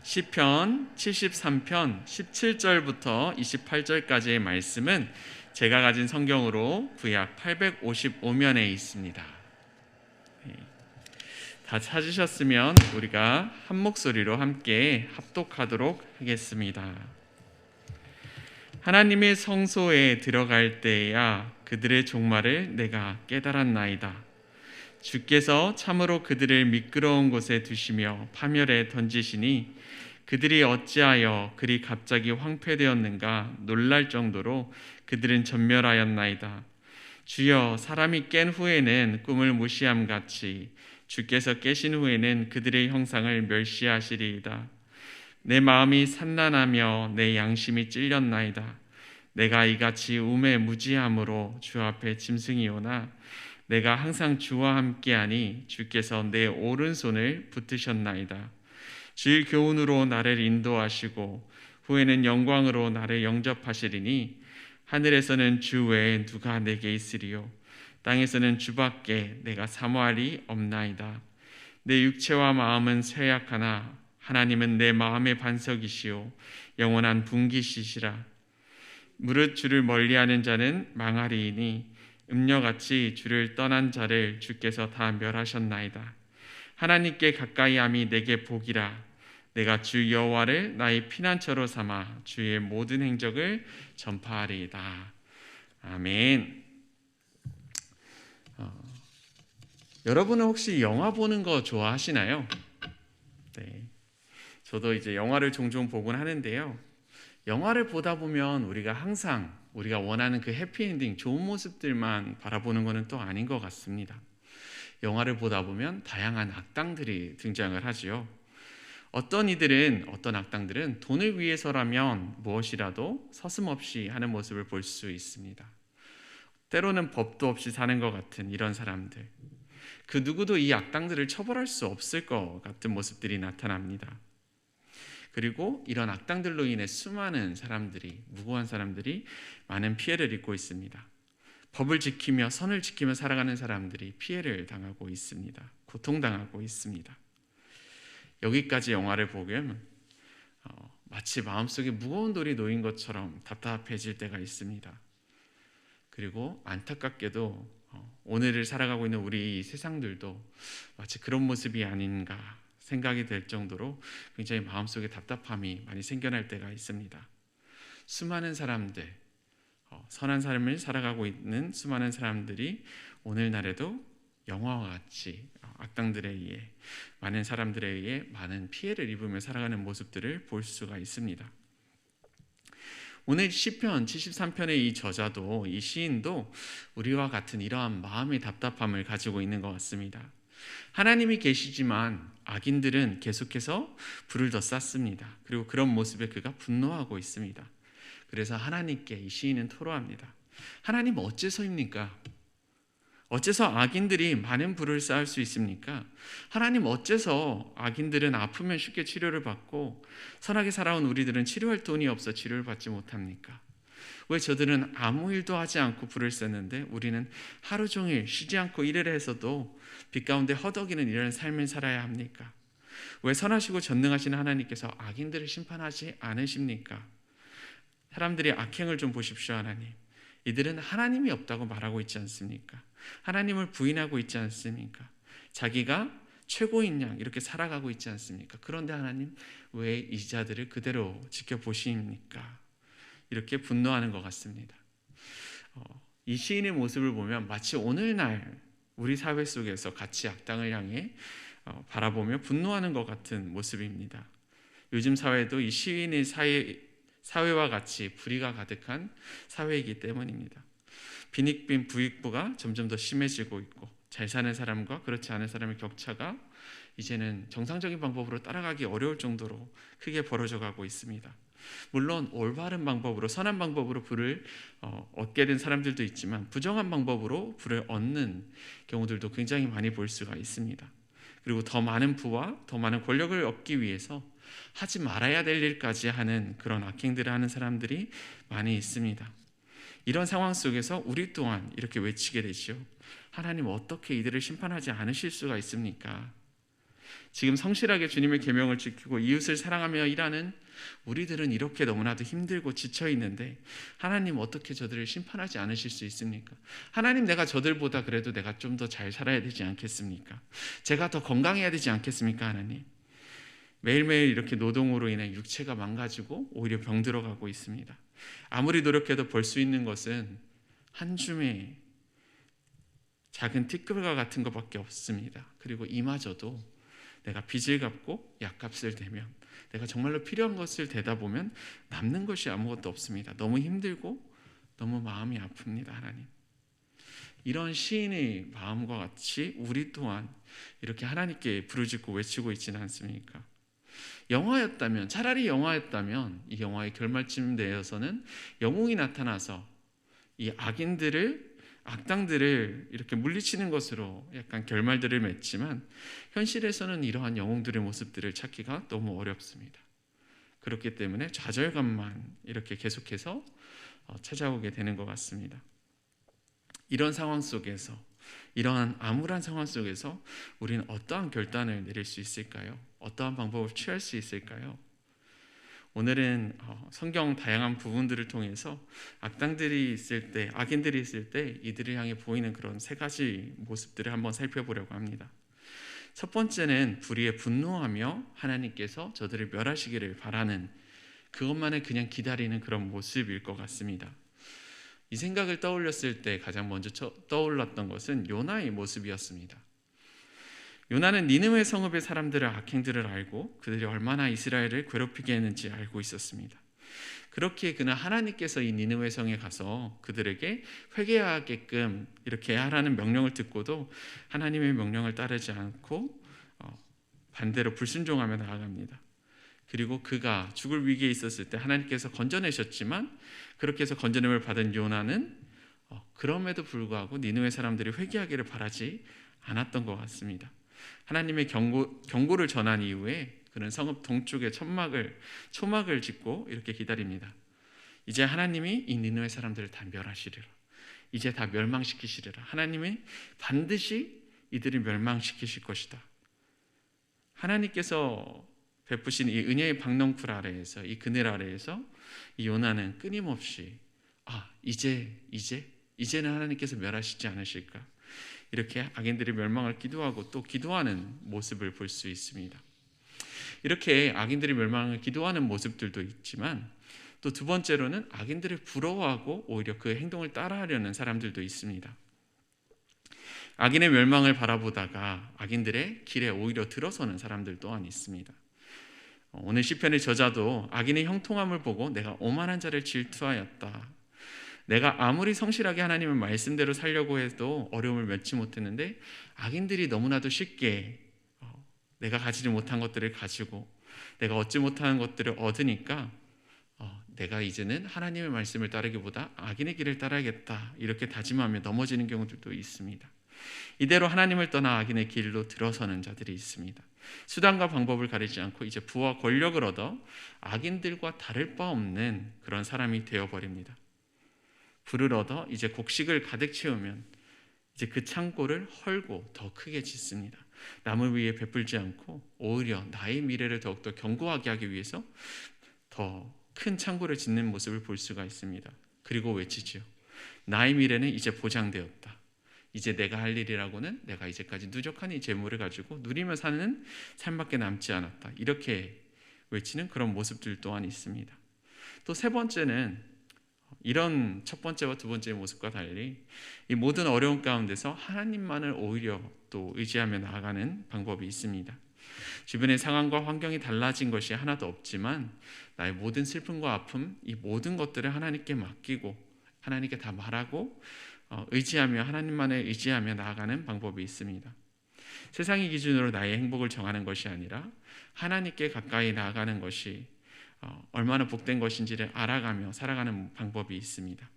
시편 73편 17절부터 28절까지의 말씀은 제가 가진 성경으로 구약 855면에 있습니다. 다 찾으셨으면 우리가 한 목소리로 함께 합독하도록 하겠습니다. 하나님의 성소에 들어갈 때야 그들의 종말을 내가 깨달았나이다. 주께서 참으로 그들을 미끄러운 곳에 두시며 파멸에 던지시니 그들이 어찌하여 그리 갑자기 황폐되었는가 놀랄 정도로 그들은 전멸하였나이다. 주여, 사람이 깬 후에는 꿈을 무시함같이 주께서 깨신 후에는 그들의 형상을 멸시하시리이다. 내 마음이 산란하며 내 양심이 찔렸나이다. 내가 이같이 우매 무지함으로 주 앞에 짐승이오나 내가 항상 주와 함께하니 주께서 내 오른손을 붙드셨나이다. 주의 교훈으로 나를 인도하시고 후에는 영광으로 나를 영접하시리니 하늘에서는 주 외에 누가 내게 있으리요. 땅에서는 주밖에 내가 사모할이 없나이다. 내 육체와 마음은 쇠약하나 하나님은 내 마음의 반석이시오 영원한 분기시시라. 무릇 주를 멀리하는 자는 망하리이니 음녀같이 주를 떠난 자를 주께서 다 멸하셨나이다. 하나님께 가까이함이 내게 복이라. 내가 주 여호와를 나의 피난처로 삼아 주의 모든 행적을 전파하리이다. 아멘. 여러분은 혹시 영화 보는 거 좋아하시나요? 네. 저도 이제 영화를 종종 보곤 하는데요. 영화를 보다 보면 우리가 항상 우리가 원하는 그 해피엔딩, 좋은 모습들만 바라보는 것은 또 아닌 것 같습니다. 영화를 보다 보면 다양한 악당들이 등장을 하지요. 어떤 악당들은 돈을 위해서라면 무엇이라도 서슴없이 하는 모습을 볼 수 있습니다. 때로는 법도 없이 사는 것 같은 이런 사람들. 그 누구도 이 악당들을 처벌할 수 없을 것 같은 모습들이 나타납니다. 그리고 이런 악당들로 인해 수많은 사람들이, 무고한 사람들이 많은 피해를 입고 있습니다. 법을 지키며 선을 지키며 살아가는 사람들이 피해를 당하고 있습니다. 고통당하고 있습니다. 여기까지 영화를 보면 마치 마음속에 무거운 돌이 놓인 것처럼 답답해질 때가 있습니다. 그리고 안타깝게도 오늘을 살아가고 있는 우리 세상들도 마치 그런 모습이 아닌가 생각이 될 정도로 굉장히 마음속에 답답함이 많이 생겨날 때가 있습니다. 수많은 사람들, 선한 삶을 살아가고 있는 수많은 사람들이 오늘날에도 영화와 같이 악당들에 의해, 많은 사람들에 의해 많은 피해를 입으며 살아가는 모습들을 볼 수가 있습니다. 오늘 시편 73편의 이 저자도, 이 시인도 우리와 같은 이러한 마음의 답답함을 가지고 있는 것 같습니다. 하나님이 계시지만 악인들은 계속해서 불을 더 쌌습니다. 그리고 그런 모습에 그가 분노하고 있습니다. 그래서 하나님께 이 시인은 토로합니다. 하나님 어째서입니까? 어째서 악인들이 많은 불을 쌓을 수 있습니까? 하나님 어째서 악인들은 아프면 쉽게 치료를 받고 선하게 살아온 우리들은 치료할 돈이 없어 치료를 받지 못합니까? 왜 저들은 아무 일도 하지 않고 불을 쐈는데 우리는 하루 종일 쉬지 않고 일을 해서도 빛 가운데 허덕이는 이런 삶을 살아야 합니까? 왜 선하시고 전능하신 하나님께서 악인들을 심판하지 않으십니까? 사람들이 악행을 좀 보십시오. 하나님, 이들은 하나님이 없다고 말하고 있지 않습니까? 하나님을 부인하고 있지 않습니까? 자기가 최고인 양 이렇게 살아가고 있지 않습니까? 그런데 하나님 왜 이 자들을 그대로 지켜보십니까? 이렇게 분노하는 것 같습니다. 이 시인의 모습을 보면 마치 오늘날 우리 사회 속에서 같이 악당을 향해 바라보며 분노하는 것 같은 모습입니다. 요즘 사회도 이 시인의 사회와 같이 불의가 가득한 사회이기 때문입니다. 빈익빈 부익부가 점점 더 심해지고 있고 잘 사는 사람과 그렇지 않은 사람의 격차가 이제는 정상적인 방법으로 따라가기 어려울 정도로 크게 벌어져 가고 있습니다. 물론 올바른 방법으로, 선한 방법으로 부를 얻게 된 사람들도 있지만 부정한 방법으로 부를 얻는 경우들도 굉장히 많이 볼 수가 있습니다. 그리고 더 많은 부와 더 많은 권력을 얻기 위해서 하지 말아야 될 일까지 하는 그런 악행들을 하는 사람들이 많이 있습니다. 이런 상황 속에서 우리 또한 이렇게 외치게 되죠. 하나님 어떻게 이들을 심판하지 않으실 수가 있습니까? 지금 성실하게 주님의 계명을 지키고 이웃을 사랑하며 일하는 우리들은 이렇게 너무나도 힘들고 지쳐 있는데 하나님 어떻게 저들을 심판하지 않으실 수 있습니까? 하나님, 내가 저들보다 그래도 내가 좀 더 잘 살아야 되지 않겠습니까? 제가 더 건강해야 되지 않겠습니까? 하나님, 매일매일 이렇게 노동으로 인해 육체가 망가지고 오히려 병들어가고 있습니다. 아무리 노력해도 벌 수 있는 것은 한 줌의 작은 티끌과 같은 것밖에 없습니다. 그리고 이마저도 내가 빚을 갚고 약값을 대면, 내가 정말로 필요한 것을 대다 보면 남는 것이 아무것도 없습니다. 너무 힘들고 너무 마음이 아픕니다. 하나님, 이런 시인의 마음과 같이 우리 또한 이렇게 하나님께 부르짖고 외치고 있지는 않습니까? 영화였다면, 차라리 영화였다면 이 영화의 결말쯤 되어서는 영웅이 나타나서 이 악당들을 이렇게 물리치는 것으로 약간 결말들을 맺지만, 현실에서는 이러한 영웅들의 모습들을 찾기가 너무 어렵습니다. 그렇기 때문에 좌절감만 이렇게 계속해서 찾아오게 되는 것 같습니다. 이런 상황 속에서, 이러한 암울한 상황 속에서 우리는 어떠한 결단을 내릴 수 있을까요? 어떠한 방법을 취할 수 있을까요? 오늘은 성경 다양한 부분들을 통해서 악인들이 있을 때 이들을 향해 보이는 그런 세 가지 모습들을 한번 살펴보려고 합니다. 첫 번째는 불의에 분노하며 하나님께서 저들을 멸하시기를 바라는, 그것만을 그냥 기다리는 그런 모습일 것 같습니다. 이 생각을 떠올렸을 때 가장 먼저 떠올랐던 것은 요나의 모습이었습니다. 요나는 니느웨 성읍의 사람들의 악행들을 알고 그들이 얼마나 이스라엘을 괴롭히게 했는지 알고 있었습니다. 그렇기에 그는 하나님께서 이 니느웨 성에 가서 그들에게 회개하게끔 이렇게 하라는 명령을 듣고도 하나님의 명령을 따르지 않고 반대로 불순종하며 나아갑니다. 그리고 그가 죽을 위기에 있었을 때 하나님께서 건져내셨지만, 그렇게 해서 건져냄을 받은 요나는 그럼에도 불구하고 니느웨 사람들이 회개하기를 바라지 않았던 것 같습니다. 하나님의 경고를 전한 이후에 그는 성읍 동쪽에 초막을 짓고 이렇게 기다립니다. 이제 하나님이 이 니느웨 사람들을 다 멸하시리라. 이제 다 멸망시키시리라. 하나님이 반드시 이들을 멸망시키실 것이다. 하나님께서 베푸신 이 은혜의 박넝쿨 아래에서, 이 그늘 아래에서 이 요나는 끊임없이 이제는 하나님께서 멸하시지 않으실까, 이렇게 악인들의 멸망을 기도하고 또 기도하는 모습을 볼 수 있습니다. 이렇게 악인들의 멸망을 기도하는 모습들도 있지만, 또 두 번째로는 악인들을 부러워하고 오히려 그 행동을 따라하려는 사람들도 있습니다. 악인의 멸망을 바라보다가 악인들의 길에 오히려 들어서는 사람들 또한 있습니다. 오늘 시편의 저자도 악인의 형통함을 보고 내가 오만한 자를 질투하였다. 내가 아무리 성실하게 하나님의 말씀대로 살려고 해도 어려움을 면치 못했는데 악인들이 너무나도 쉽게 내가 가지지 못한 것들을 가지고 내가 얻지 못하는 것들을 얻으니까 내가 이제는 하나님의 말씀을 따르기보다 악인의 길을 따라야겠다, 이렇게 다짐하며 넘어지는 경우들도 있습니다. 이대로 하나님을 떠나 악인의 길로 들어서는 자들이 있습니다. 수단과 방법을 가리지 않고 이제 부와 권력을 얻어 악인들과 다를 바 없는 그런 사람이 되어버립니다. 부를 얻어 이제 곡식을 가득 채우면 이제 그 창고를 헐고 더 크게 짓습니다. 남을 위해 베풀지 않고 오히려 나의 미래를 더욱더 견고하게 하기 위해서 더 큰 창고를 짓는 모습을 볼 수가 있습니다. 그리고 외치지요. 나의 미래는 이제 보장되었다. 이제 내가 할 일이라고는 내가 이제까지 누적한 이 재물을 가지고 누리며 사는 삶밖에 남지 않았다. 이렇게 외치는 그런 모습들 또한 있습니다. 또 세 번째는 이런 첫 번째와 두 번째의 모습과 달리 이 모든 어려움 가운데서 하나님만을 오히려 또 의지하며 나아가는 방법이 있습니다. 주변의 상황과 환경이 달라진 것이 하나도 없지만 나의 모든 슬픔과 아픔, 이 모든 것들을 하나님께 맡기고 하나님께 다 말하고 의지하며 하나님만을 의지하며 나아가는 방법이 있습니다. 세상의 기준으로 나의 행복을 정하는 것이 아니라 하나님께 가까이 나아가는 것이 얼마나 복된 것인지를 알아가며 살아가는 방법이 있습니다.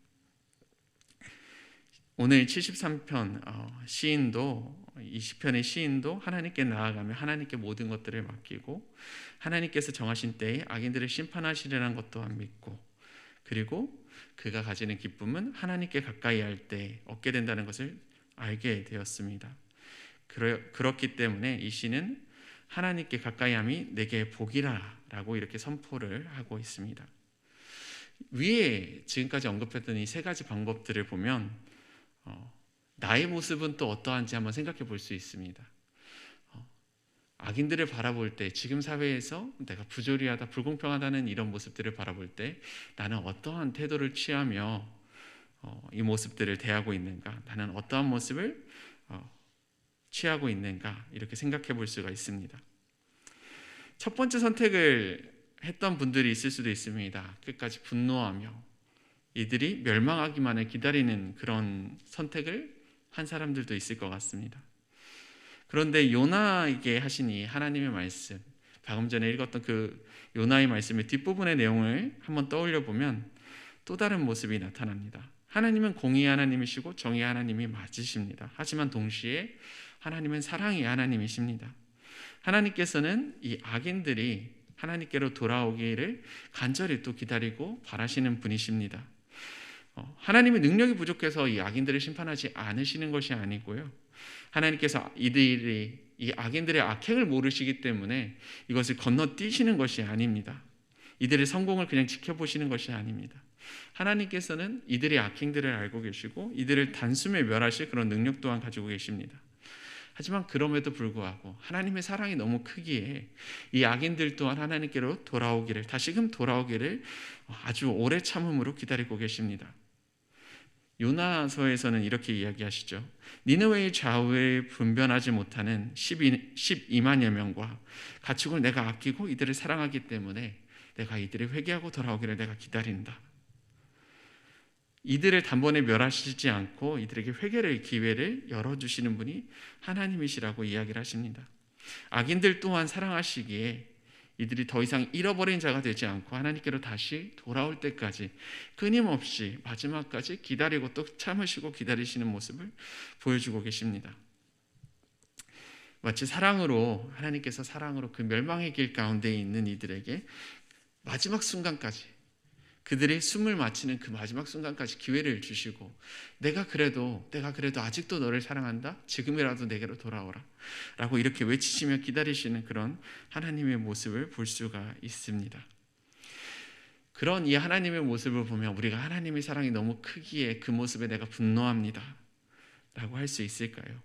오늘 73편 시인도, 이 시편의 시인도 하나님께 나아가며 하나님께 모든 것들을 맡기고 하나님께서 정하신 때에 악인들을 심판하시리라는 것 또한 믿고, 그리고 그가 가지는 기쁨은 하나님께 가까이 할 때 얻게 된다는 것을 알게 되었습니다. 그렇기 때문에 이 시는 하나님께 가까이함이 내게 복이라라고 이렇게 선포를 하고 있습니다. 위에 지금까지 언급했던 이 세 가지 방법들을 보면 나의 모습은 또 어떠한지 한번 생각해 볼 수 있습니다. 악인들을 바라볼 때, 지금 사회에서 내가 부조리하다, 불공평하다는 이런 모습들을 바라볼 때 나는 어떠한 태도를 취하며 이 모습들을 대하고 있는가, 나는 어떠한 모습을 취하고 있는가, 이렇게 생각해 볼 수가 있습니다. 첫 번째 선택을 했던 분들이 있을 수도 있습니다. 끝까지 분노하며 이들이 멸망하기만을 기다리는 그런 선택을 한 사람들도 있을 것 같습니다. 그런데 요나에게 하신 이 하나님의 말씀, 방금 전에 읽었던 그 요나의 말씀의 뒷부분의 내용을 한번 떠올려 보면 또 다른 모습이 나타납니다. 하나님은 공의의 하나님이시고 정의의 하나님이 맞으십니다. 하지만 동시에 하나님은 사랑의 하나님이십니다. 하나님께서는 이 악인들이 하나님께로 돌아오기를 간절히 또 기다리고 바라시는 분이십니다. 하나님의 능력이 부족해서 이 악인들을 심판하지 않으시는 것이 아니고요. 하나님께서 이들이 이 악인들의 악행을 모르시기 때문에 이것을 건너뛰시는 것이 아닙니다. 이들의 성공을 그냥 지켜보시는 것이 아닙니다. 하나님께서는 이들의 악행들을 알고 계시고 이들을 단숨에 멸하실 그런 능력 또한 가지고 계십니다. 하지만 그럼에도 불구하고 하나님의 사랑이 너무 크기에 이 악인들 또한 하나님께로 돌아오기를, 다시금 돌아오기를 아주 오래 참음으로 기다리고 계십니다. 요나서에서는 이렇게 이야기하시죠. 니느웨의 좌우에 분변하지 못하는 12만여 명과 가축을 내가 아끼고 이들을 사랑하기 때문에 내가 이들이 회개하고 돌아오기를 내가 기다린다. 이들을 단번에 멸하시지 않고 이들에게 회개의 기회를 열어주시는 분이 하나님이시라고 이야기를 하십니다. 악인들 또한 사랑하시기에 이들이 더 이상 잃어버린 자가 되지 않고 하나님께로 다시 돌아올 때까지 끊임없이 마지막까지 기다리고 또 참으시고 기다리시는 모습을 보여주고 계십니다. 마치 하나님께서 사랑으로 그 멸망의 길 가운데 있는 이들에게 마지막 순간까지, 그들이 숨을 마치는 그 마지막 순간까지 기회를 주시고 내가 그래도 아직도 너를 사랑한다. 지금이라도 내게로 돌아오라 라고 이렇게 외치시며 기다리시는 그런 하나님의 모습을 볼 수가 있습니다. 그런 이 하나님의 모습을 보면 우리가 하나님의 사랑이 너무 크기에 그 모습에 내가 분노합니다 라고 할 수 있을까요?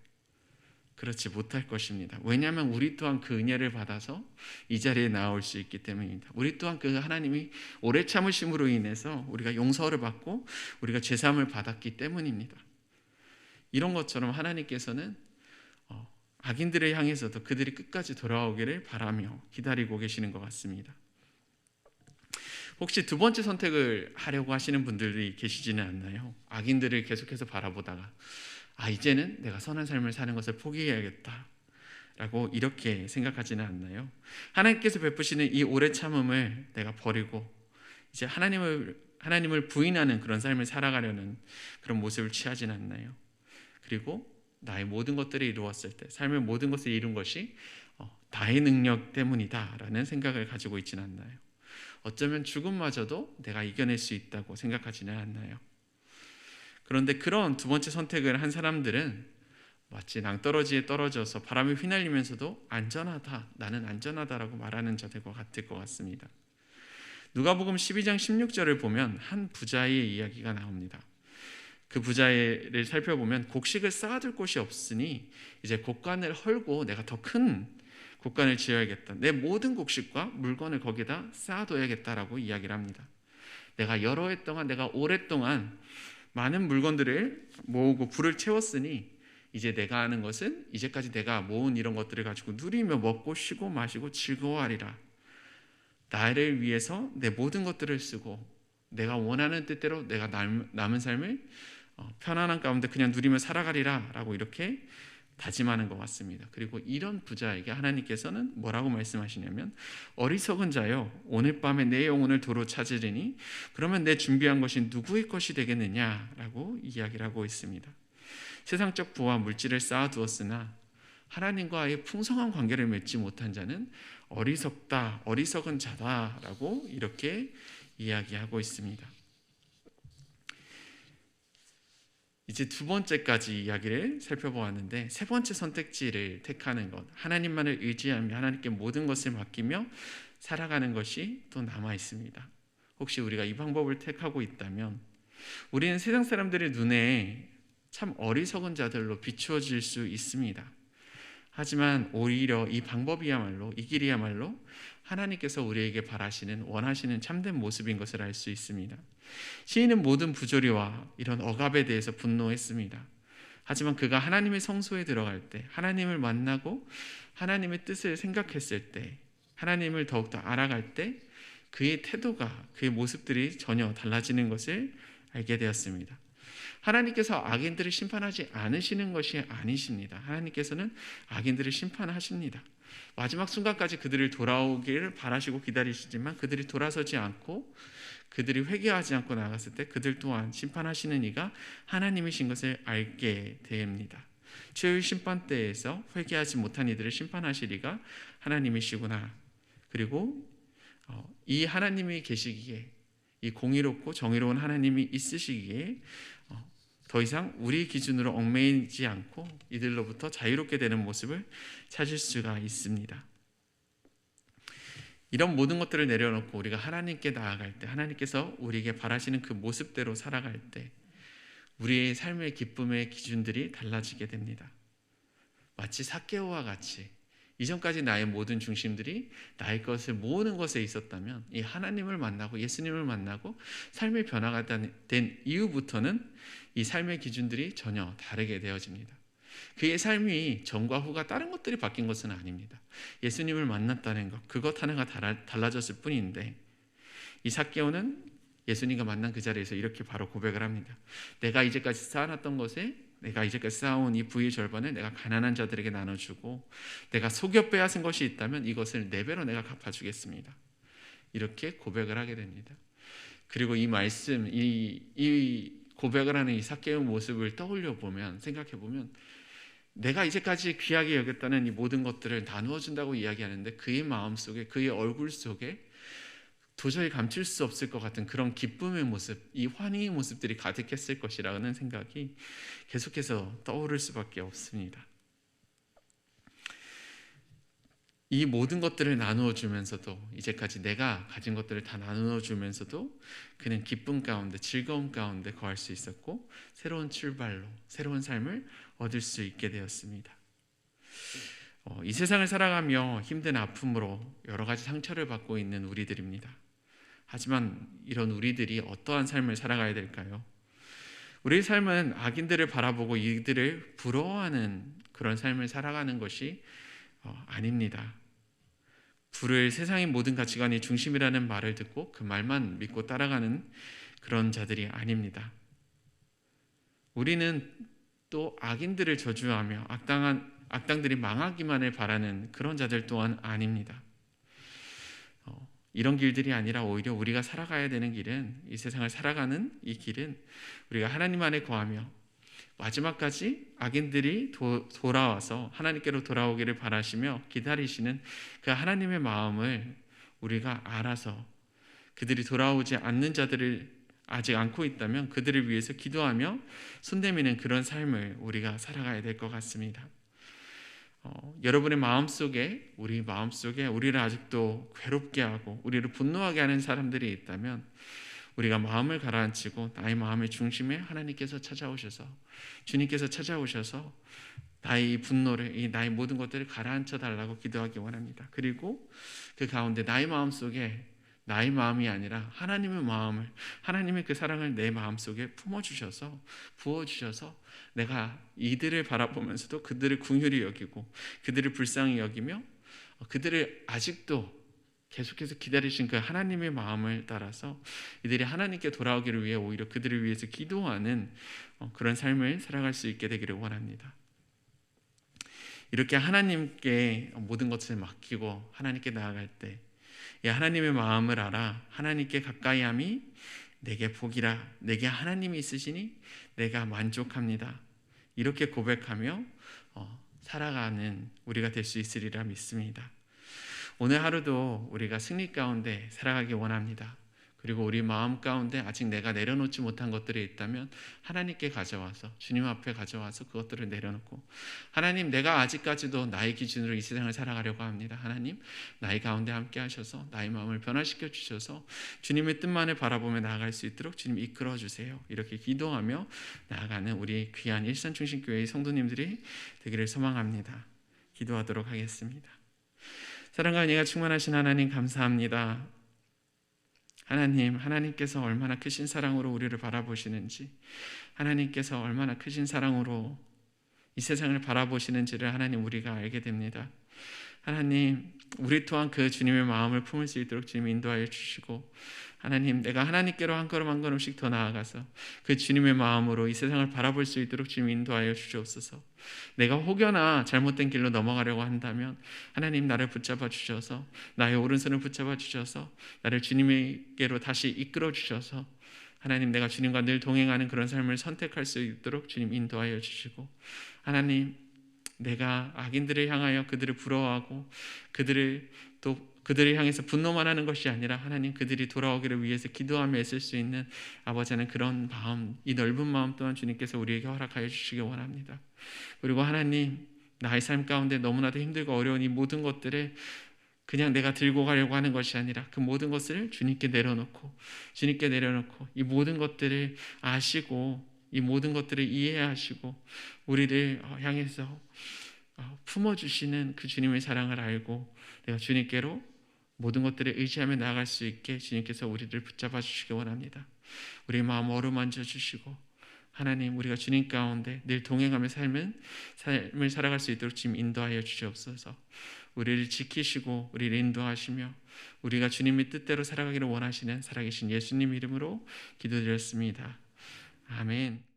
그렇지 못할 것입니다. 왜냐하면 우리 또한 그 은혜를 받아서 이 자리에 나올 수 있기 때문입니다. 우리 또한 그 하나님이 오래 참으심으로 인해서 우리가 용서를 받고 우리가 죄사함을 받았기 때문입니다. 이런 것처럼 하나님께서는 악인들을 향해서도 그들이 끝까지 돌아오기를 바라며 기다리고 계시는 것 같습니다. 혹시 두 번째 선택을 하려고 하시는 분들이 계시지는 않나요? 악인들을 계속해서 바라보다가 이제는 내가 선한 삶을 사는 것을 포기해야겠다 라고 이렇게 생각하지는 않나요? 하나님께서 베푸시는 이 오래 참음을 내가 버리고 이제 하나님을 부인하는 그런 삶을 살아가려는 그런 모습을 취하지는 않나요? 그리고 나의 모든 것들을 이루었을 때, 삶의 모든 것을 이룬 것이 나의 능력 때문이다 라는 생각을 가지고 있지는 않나요? 어쩌면 죽음마저도 내가 이겨낼 수 있다고 생각하지는 않나요? 그런데 그런 두 번째 선택을 한 사람들은 마치 낭떠러지에 떨어져서 바람에 휘날리면서도 안전하다, 나는 안전하다라고 말하는 자들과 같을 것 같습니다. 누가복음 12장 16절을 보면 한 부자의 이야기가 나옵니다. 그 부자를 살펴보면 곡식을 쌓아둘 곳이 없으니 이제 곡간을 헐고 내가 더 큰 곡간을 지어야겠다. 내 모든 곡식과 물건을 거기다 쌓아둬야겠다라고 이야기를 합니다. 내가 여러 해 동안, 내가 오랫동안 많은 물건들을 모으고 불을 채웠으니 이제 내가 하는 것은 이제까지 내가 모은 이런 것들을 가지고 누리며 먹고 쉬고 마시고 즐거워하리라. 나를 위해서 내 모든 것들을 쓰고 내가 원하는 뜻대로 내가 남은 삶을 편안한 가운데 그냥 누리며 살아가리라 라고 이렇게 다짐하는 것 같습니다. 그리고 이런 부자에게 하나님께서는 뭐라고 말씀하시냐면 어리석은 자여 오늘 밤에 내 영혼을 도로 찾으리니 그러면 내 준비한 것이 누구의 것이 되겠느냐라고 이야기를 하고 있습니다. 세상적 부와 물질을 쌓아두었으나 하나님과의 풍성한 관계를 맺지 못한 자는 어리석다, 어리석은 자다라고 이렇게 이야기하고 있습니다. 이제 두 번째까지 이야기를 살펴보았는데, 세 번째 선택지를 택하는 것, 하나님만을 의지하며 하나님께 모든 것을 맡기며 살아가는 것이 또 남아 있습니다. 혹시 우리가 이 방법을 택하고 있다면 우리는 세상 사람들의 눈에 참 어리석은 자들로 비추어질 수 있습니다. 하지만 오히려 이 방법이야말로, 이 길이야말로 하나님께서 우리에게 바라시는, 원하시는 참된 모습인 것을 알 수 있습니다. 시인은 모든 부조리와 이런 억압에 대해서 분노했습니다. 하지만 그가 하나님의 성소에 들어갈 때, 하나님을 만나고 하나님의 뜻을 생각했을 때, 하나님을 더욱더 알아갈 때 그의 태도가, 그의 모습들이 전혀 달라지는 것을 알게 되었습니다. 하나님께서 악인들을 심판하지 않으시는 것이 아니십니다. 하나님께서는 악인들을 심판하십니다. 마지막 순간까지 그들을 돌아오기를 바라시고 기다리시지만 그들이 돌아서지 않고, 그들이 회개하지 않고 나갔을 때 그들 또한 심판하시는 이가 하나님이신 것을 알게 됩니다. 최후의 심판 때에서 회개하지 못한 이들을 심판하실 이가 하나님이시구나. 그리고 이 하나님이 계시기에, 이 공의롭고 정의로운 하나님이 있으시기에 더 이상 우리 기준으로 얽매이지 않고 이들로부터 자유롭게 되는 모습을 찾을 수가 있습니다. 이런 모든 것들을 내려놓고 우리가 하나님께 나아갈 때, 하나님께서 우리에게 바라시는 그 모습대로 살아갈 때 우리의 삶의 기쁨의 기준들이 달라지게 됩니다. 마치 삭개오와 같이 이전까지 나의 모든 중심들이 나의 것을 모으는 것에 있었다면, 이 하나님을 만나고 예수님을 만나고 삶의 변화가 된 이후부터는 이 삶의 기준들이 전혀 다르게 되어집니다. 그의 삶이 전과 후가 다른 것들이 바뀐 것은 아닙니다. 예수님을 만났다는 것, 그것 하나가 달라졌을 뿐인데, 이 삭개오는 예수님과 만난 그 자리에서 이렇게 바로 고백을 합니다. 내가 이제까지 쌓아놨던 것에, 내가 이제까지 쌓아온 이 부의 절반을 내가 가난한 자들에게 나눠주고, 내가 속여 빼앗은 것이 있다면 이것을 4배로 내가 갚아주겠습니다. 이렇게 고백을 하게 됩니다. 그리고 이 말씀, 이 고백을 하는 이 삭개오의 모습을 떠올려 보면, 생각해 보면, 내가 이제까지 귀하게 여겼다는 이 모든 것들을 나누어 준다고 이야기하는데 그의 마음 속에, 그의 얼굴 속에 도저히 감출 수 없을 것 같은 그런 기쁨의 모습, 이 환희의 모습들이 가득했을 것이라는 생각이 계속해서 떠오를 수밖에 없습니다. 이 모든 것들을 나누어 주면서도, 이제까지 내가 가진 것들을 다 나누어 주면서도 그는 기쁨 가운데, 즐거움 가운데 거할 수 있었고, 새로운 출발로 새로운 삶을 얻을 수 있게 되었습니다. 이 세상을 살아가며 힘든 아픔으로 여러 가지 상처를 받고 있는 우리들입니다. 하지만 이런 우리들이 어떠한 삶을 살아가야 될까요? 우리의 삶은 악인들을 바라보고 이들을 부러워하는 그런 삶을 살아가는 것이 아닙니다. 부를 세상의 모든 가치관이 중심이라는 말을 듣고 그 말만 믿고 따라가는 그런 자들이 아닙니다. 우리는 또 악인들을 저주하며 악당들이 망하기만을 바라는 그런 자들 또한 아닙니다. 이런 길들이 아니라 오히려 우리가 살아가야 되는 길은, 이 세상을 살아가는 이 길은 우리가 하나님 안에 거하며 마지막까지 악인들이 돌아와서 하나님께로 돌아오기를 바라시며 기다리시는 그 하나님의 마음을 우리가 알아서, 그들이 돌아오지 않는 자들을 아직 않고 있다면 그들을 위해서 기도하며 손대미는 그런 삶을 우리가 살아가야 될 것 같습니다. 여러분의 마음속에, 우리 마음속에 우리를 아직도 괴롭게 하고 우리를 분노하게 하는 사람들이 있다면 우리가 마음을 가라앉히고 나의 마음의 중심에 하나님께서 찾아오셔서, 주님께서 찾아오셔서 나의 분노를, 나의 모든 것들을 가라앉혀 달라고 기도하기 원합니다. 그리고 그 가운데 나의 마음속에 나의 마음이 아니라 하나님의 마음을, 하나님의 그 사랑을 내 마음속에 품어주셔서, 부어주셔서 내가 이들을 바라보면서도 그들을 긍휼히 여기고 그들을 불쌍히 여기며 그들을 아직도 계속해서 기다리신 그 하나님의 마음을 따라서 이들이 하나님께 돌아오기를 위해 오히려 그들을 위해서 기도하는 그런 삶을 살아갈 수 있게 되기를 원합니다. 이렇게 하나님께 모든 것을 맡기고 하나님께 나아갈 때 하나님의 마음을 알아 하나님께 가까이함이 내게 복이라, 내게 하나님이 있으시니 내가 만족합니다. 이렇게 고백하며 살아가는 우리가 될 수 있으리라 믿습니다. 오늘 하루도 우리가 승리 가운데 살아가기 원합니다. 그리고 우리 마음 가운데 아직 내가 내려놓지 못한 것들이 있다면 하나님께 가져와서, 주님 앞에 가져와서 그것들을 내려놓고, 하나님, 내가 아직까지도 나의 기준으로 이 세상을 살아가려고 합니다. 하나님, 나의 가운데 함께 하셔서 나의 마음을 변화시켜 주셔서 주님의 뜻만을 바라보며 나아갈 수 있도록 주님 이끌어 주세요. 이렇게 기도하며 나아가는 우리 귀한 일산중심교회의 성도님들이 되기를 소망합니다. 기도하도록 하겠습니다. 사랑과 은혜가 충만하신 하나님, 감사합니다. 하나님께서 얼마나 크신 사랑으로 우리를 바라보시는지, 하나님께서 얼마나 크신 사랑으로 이 세상을 바라보시는지를 하나님, 우리가 알게 됩니다. 하나님, 우리 또한 그 주님의 마음을 품을 수 있도록 주님 인도하여 주시고, 하나님, 내가 하나님께로 한 걸음 한 걸음씩 더 나아가서 그 주님의 마음으로 이 세상을 바라볼 수 있도록 주님 인도하여 주시옵소서. 내가 혹여나 잘못된 길로 넘어가려고 한다면 하나님, 나를 붙잡아 주셔서, 나의 오른손을 붙잡아 주셔서 나를 주님께로 다시 이끌어 주셔서, 하나님, 내가 주님과 늘 동행하는 그런 삶을 선택할 수 있도록 주님 인도하여 주시고, 하나님, 내가 악인들을 향하여 그들을 부러워하고 그들을 향해서 분노만 하는 것이 아니라 하나님, 그들이 돌아오기를 위해서 기도하며 애쓸 수 있는 아버지 하는 그런 마음, 이 넓은 마음 또한 주님께서 우리에게 허락하여 주시기 원합니다. 그리고 하나님, 나의 삶 가운데 너무나도 힘들고 어려운 이 모든 것들을 그냥 내가 들고 가려고 하는 것이 아니라 그 모든 것을 주님께 내려놓고 이 모든 것들을 아시고 이 모든 것들을 이해하시고 우리를 향해서 품어주시는 그 주님의 사랑을 알고 내가 주님께로 모든 것들을 의지하며 나아갈 수 있게 주님께서 우리를 붙잡아 주시기 원합니다. 우리의 마음 어루만져 주시고, 하나님, 우리가 주님 가운데 늘 동행하며 삶을 살아갈 수 있도록 주님 인도하여 주시옵소서. 우리를 지키시고 우리를 인도하시며 우리가 주님의 뜻대로 살아가기를 원하시는 살아계신 예수님 이름으로 기도드렸습니다. 아멘.